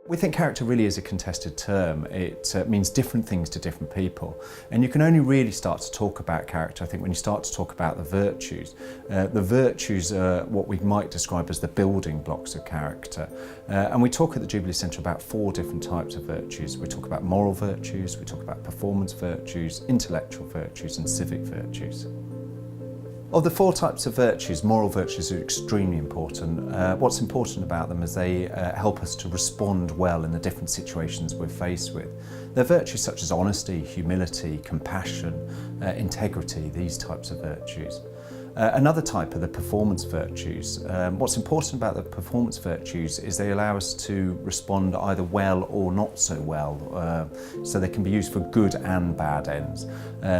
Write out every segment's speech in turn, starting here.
We think character really is a contested term. It means different things to different people. And you can only really start to talk about character, I think, when you start to talk about the virtues. The virtues are what we might describe as the building blocks of character. And we talk at the Jubilee Centre about 4 different types of virtues. We talk about moral virtues, we talk about performance virtues, intellectual virtues and civic virtues. Of the 4 types of virtues, moral virtues are extremely important. What's important about them is they help us to respond well in the different situations we're faced with. They're virtues such as honesty, humility, compassion, integrity, these types of virtues. Another type are the performance virtues. What's important about the performance virtues is they allow us to respond either well or not so well, so they can be used for good and bad ends.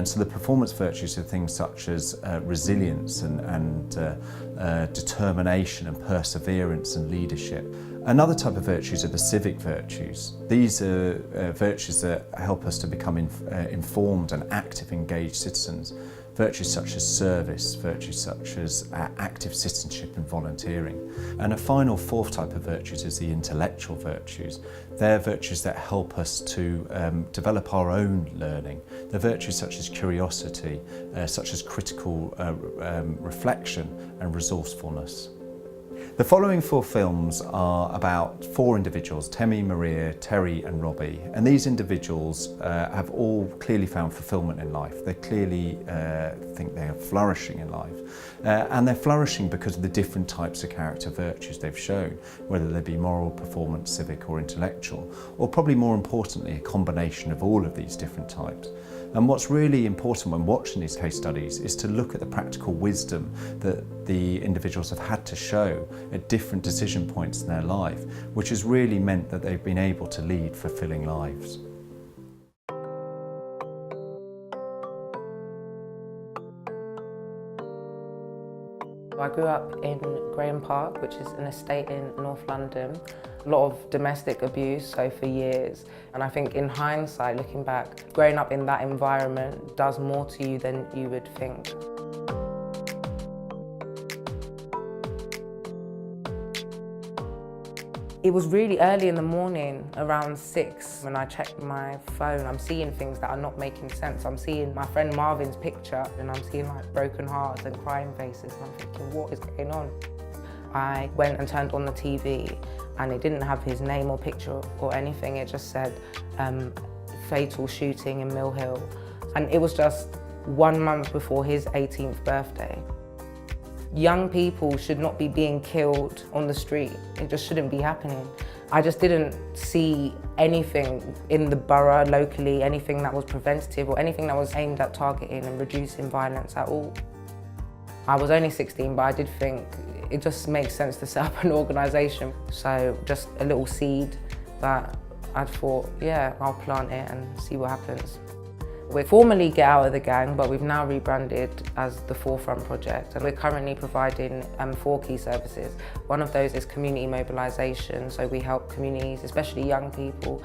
So the performance virtues are things such as resilience and determination and perseverance and leadership. Another type of virtues are the civic virtues. These are virtues that help us to become informed and active, engaged citizens. Virtues such as service, virtues such as active citizenship and volunteering. And a final 4th type of virtues is the intellectual virtues. They're virtues that help us to develop our own learning. They're virtues such as curiosity, such as critical reflection and resourcefulness. The following 4 films are about 4 individuals, Temi, Maria, Terry and Robbie, and these individuals have all clearly found fulfilment in life. They clearly think they are flourishing in life, and they're flourishing because of the different types of character virtues they've shown, whether they be moral, performance, civic or intellectual, or probably more importantly a combination of all of these different types. And what's really important when watching these case studies is to look at the practical wisdom that the individuals have had to show at different decision points in their life, which has really meant that they've been able to lead fulfilling lives. I grew up in Graham Park, which is an estate in North London. A lot of domestic abuse, so for years. And I think in hindsight, looking back, growing up in that environment does more to you than you would think. It was really early in the morning, around 6, when I checked my phone. I'm seeing things that are not making sense. I'm seeing my friend Marvin's picture and I'm seeing like broken hearts and crying faces and I'm thinking, what is going on? I went and turned on the TV and it didn't have his name or picture or anything. It just said fatal shooting in Mill Hill. And it was just 1 month before his 18th birthday. Young people should not be being killed on the street. It just shouldn't be happening. I just didn't see anything in the borough, locally, anything that was preventative or anything that was aimed at targeting and reducing violence at all. I was only 16, but I did think it just makes sense to set up an organisation. So just a little seed that I thought, yeah, I'll plant it and see what happens. We're formally Get Out of the Gang, but we've now rebranded as the Forefront Project, and we're currently providing 4 key services. One of those is community mobilisation, so we help communities, especially young people,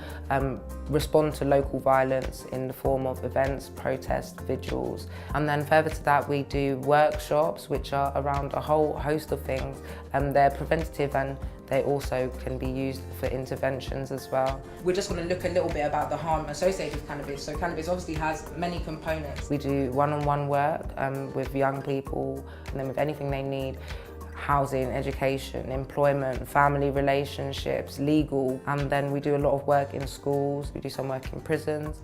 respond to local violence in the form of events, protests, vigils. And then further to that, we do workshops, which are around a whole host of things, and they're preventative and they also can be used for interventions as well. We're just going to look a little bit about the harm associated with cannabis. So cannabis obviously has many components. We do one-on-one work with young people and then with anything they need. Housing, education, employment, family relationships, legal, and then we do a lot of work in schools. We do some work in prisons.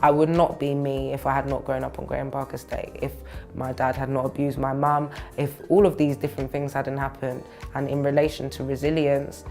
I would not be me if I had not grown up on Graham Park Estate, if my dad had not abused my mum, if all of these different things hadn't happened. And in relation to resilience,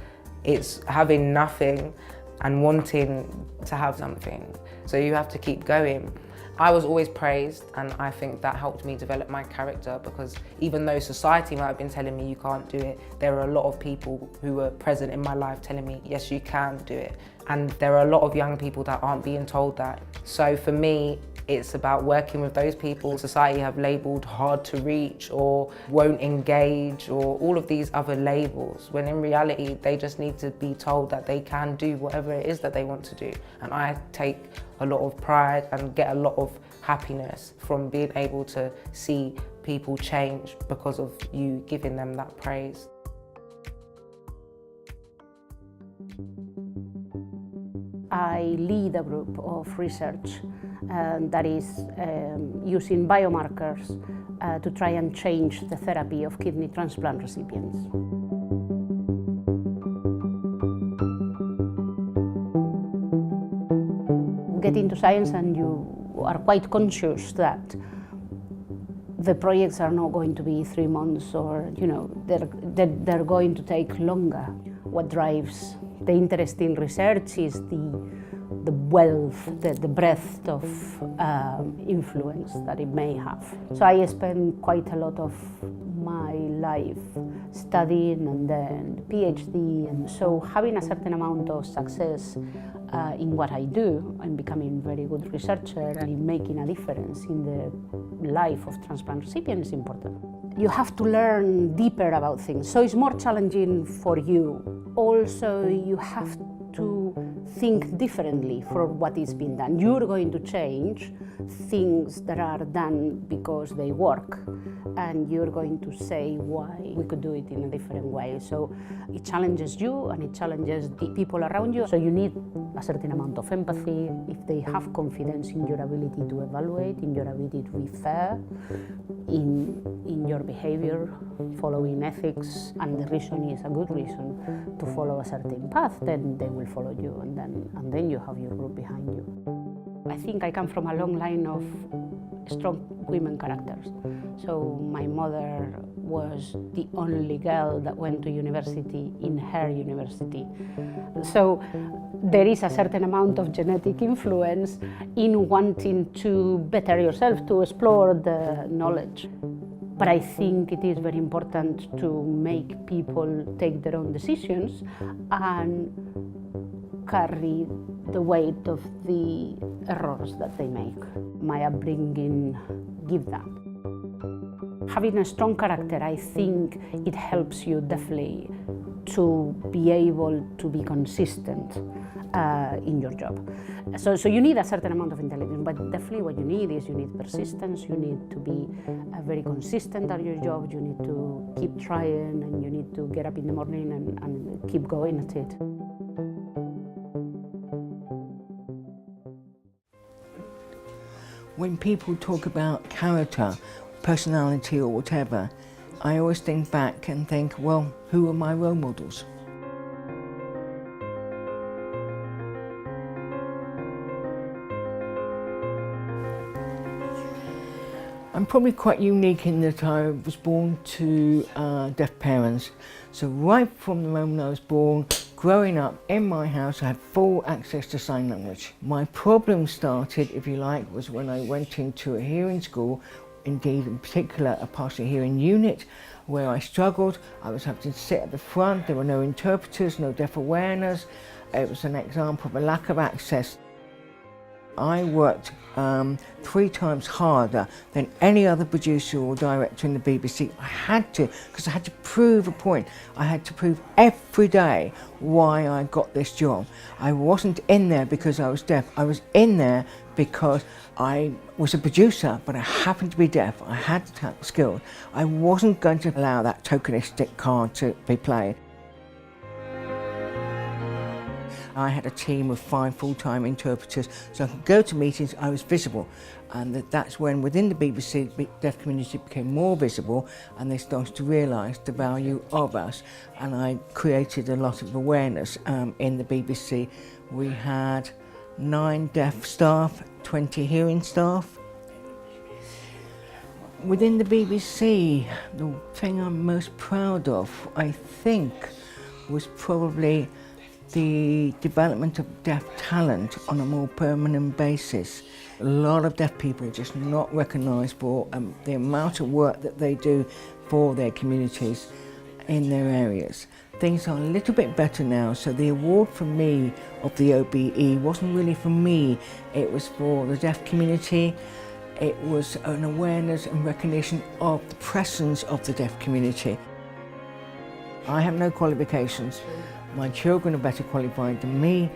it's having nothing and wanting to have something. So you have to keep going. I was always praised, and I think that helped me develop my character, because even though society might have been telling me you can't do it, there are a lot of people who were present in my life telling me, yes, you can do it. And there are a lot of young people that aren't being told that. So for me, it's about working with those people society have labelled hard to reach or won't engage or all of these other labels, when in reality, they just need to be told that they can do whatever it is that they want to do. And I take a lot of pride and get a lot of happiness from being able to see people change because of you giving them that praise. I lead a group of research that is using biomarkers to try and change the therapy of kidney transplant recipients. Get into science and you are quite conscious that the projects are not going to be 3 months, or they're going to take longer. What drives the interest in research is the wealth, the breadth of influence that it may have. So I spend quite a lot of my life studying and then PhD, and so having a certain amount of success in what I do and becoming a very good researcher and making a difference in the life of transplant recipients is important. You have to learn deeper about things, so it's more challenging for you. Also, you have to think differently for what is being done. You're going to change things that are done because they work, and you're going to say why we could do it in a different way. So it challenges you and it challenges the people around you. So you need a certain amount of empathy. If they have confidence in your ability to evaluate, in your ability to be fair, in your behavior, following ethics, and the reason is a good reason to follow a certain path, then they will follow you, and then you have your group behind you. I think I come from a long line of strong women characters. So my mother was the only girl that went to university in her university. So there is a certain amount of genetic influence in wanting to better yourself, to explore the knowledge. But I think it is very important to make people take their own decisions and carry the weight of the errors that they make. My upbringing gives that. Having a strong character, I think it helps you definitely to be able to be consistent in your job. So you need a certain amount of intelligence, but definitely what you need is you need persistence, you need to be very consistent at your job, you need to keep trying, and you need to get up in the morning and keep going at it. When people talk about character, personality or whatever, I always think back and think, well, who are my role models? I'm probably quite unique in that I was born to deaf parents. So right from the moment I was born, growing up in my house, I had full access to sign language. My problem started, if you like, was when I went into a hearing school, indeed in particular a partial hearing unit, where I struggled. I was having to sit at the front, there were no interpreters, no deaf awareness. It was an example of a lack of access. I worked 3 times harder than any other producer or director in the BBC. I had to, because I had to prove a point. I had to prove every day why I got this job. I wasn't in there because I was deaf. I was in there because I was a producer, but I happened to be deaf. I had the skills. I wasn't going to allow that tokenistic card to be played. I had a team of 5 full-time interpreters, so I could go to meetings, I was visible. And that's when within the BBC, the deaf community became more visible, and they started to realise the value of us. And I created a lot of awareness in the BBC. We had 9 deaf staff, 20 hearing staff. Within the BBC, the thing I'm most proud of, I think, was probably the development of deaf talent on a more permanent basis. A lot of deaf people are just not recognised for the amount of work that they do for their communities in their areas. Things are a little bit better now, so the award for me of the OBE wasn't really for me, it was for the deaf community. It was an awareness and recognition of the presence of the deaf community. I have no qualifications. My children are better qualified than me,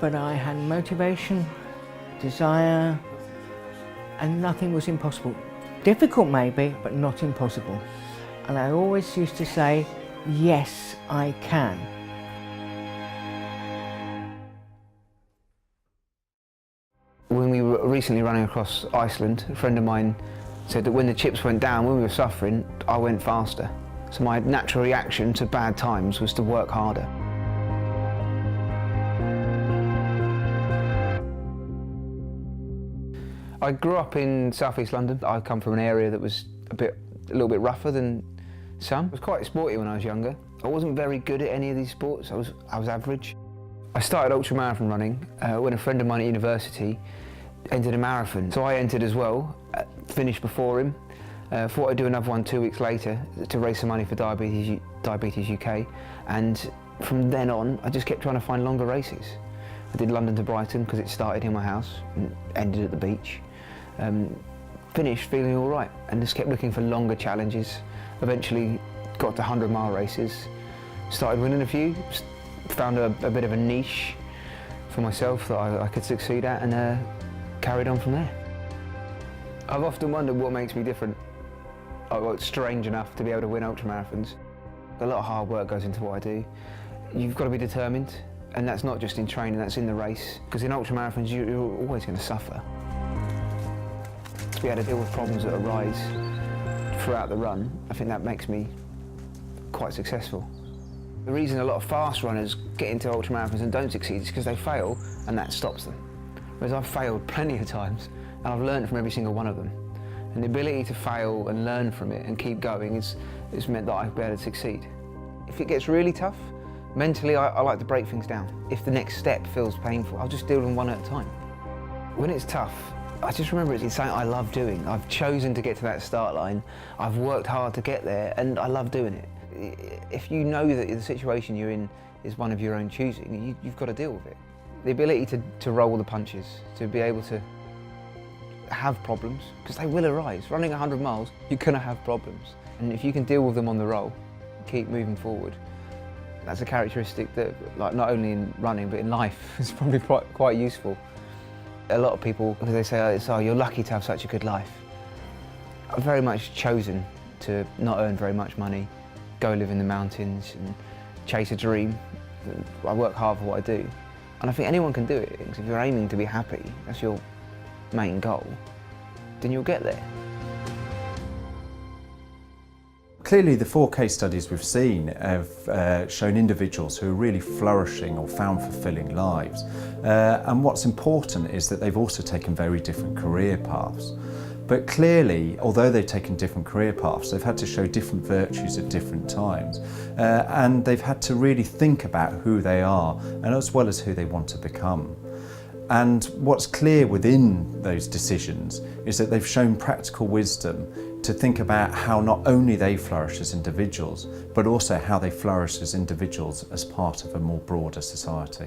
but I had motivation, desire, and nothing was impossible. Difficult maybe, but not impossible. And I always used to say, yes, I can. recently running across Iceland, a friend of mine said that when the chips went down, when we were suffering, I went faster. So my natural reaction to bad times was to work harder. I grew up in South East London. I come from an area that was a little bit rougher than some. I was quite sporty when I was younger. I wasn't very good at any of these sports. I was average. I started ultramarathon running when a friend of mine at university entered a marathon. So I entered as well, finished before him. Thought I'd do another one 2 weeks later to raise some money for Diabetes UK. And from then on, I just kept trying to find longer races. I did London to Brighton because it started in my house and ended at the beach. Finished feeling all right and just kept looking for longer challenges. Eventually got to 100-mile races, started winning a few, found a bit of a niche for myself that I could succeed at, and carried on from there. I've often wondered what makes me different. It's strange enough to be able to win ultramarathons. A lot of hard work goes into what I do. You've got to be determined, and that's not just in training, that's in the race. Because in ultramarathons, you're always going to suffer. To be able to deal with problems that arise throughout the run, I think that makes me quite successful. The reason a lot of fast runners get into ultramarathons and don't succeed is because they fail, and that stops them. Whereas I've failed plenty of times, and I've learned from every single one of them. And the ability to fail and learn from it and keep going is meant that I've been able to succeed. If it gets really tough, mentally I like to break things down. If the next step feels painful, I'll just deal with them one at a time. When it's tough, I just remember it's something I love doing. I've chosen to get to that start line, I've worked hard to get there, and I love doing it. If you know that the situation you're in is one of your own choosing, you've got to deal with it. The ability to roll the punches, to be able to have problems, because they will arise. Running 100 miles, you're going to have problems. And if you can deal with them on the roll, keep moving forward, that's a characteristic that, like, not only in running, but in life, is probably quite useful. A lot of people, they say, oh, you're lucky to have such a good life. I've very much chosen to not earn very much money, go live in the mountains and chase a dream. I work hard for what I do. And I think anyone can do it, because if you're aiming to be happy, that's your main goal, then you'll get there. Clearly, the 4 case studies we've seen have shown individuals who are really flourishing or found fulfilling lives. And what's important is that they've also taken very different career paths. But clearly, although they've taken different career paths, they've had to show different virtues at different times. And they've had to really think about who they are, and as well as who they want to become. And what's clear within those decisions is that they've shown practical wisdom to think about how not only they flourish as individuals, but also how they flourish as individuals as part of a more broader society.